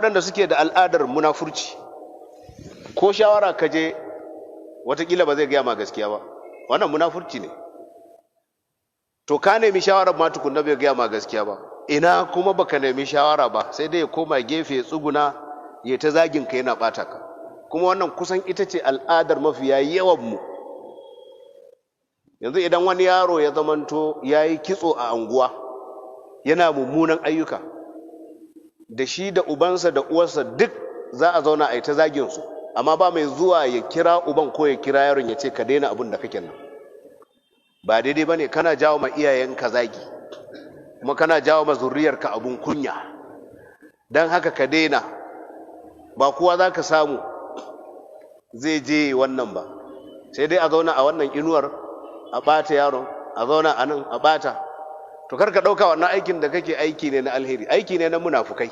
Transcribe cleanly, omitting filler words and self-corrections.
waɗanda suke da al'adar munafurci ko shawara ka je watakila ba zai gaya ma gaskiya ba, wannan munafurci ne. To ka nemi shawarar ma tukunna bai gaya ma gaskiya ba, ina kuma baka nemi shawara ba, sai dai ya koma gefe ya tsuguna ya ta zagin ka yana ɓata ka. Kuma wannan kusan ita ce al'adar mafiya yawan mu. Yanzu idan wani yaro ya zamanto ya yi kitso a anguwa yana mummunan ayyuka, da shi da ubansa da uwarsa duk za a zauna a yi ta zaginsu, amma ba mai zuwa ya kira uban ko ya kira yaron ya ce ka daina abin da kake nan. Ba daidai ba ne, kana jawo ma iyayenka zagi kuma kana jawo ma zuriyarka abun kunya. Don haka ka daina. Ba kowa za ka samu zai je wannan ba, sai dai a zauna a wannan inuwar a ɓata yaron, a zauna a nan a ɓata. To kar ka ɗauka wannan aikin da kake aiki ne na alheri, aiki ne na munafukai.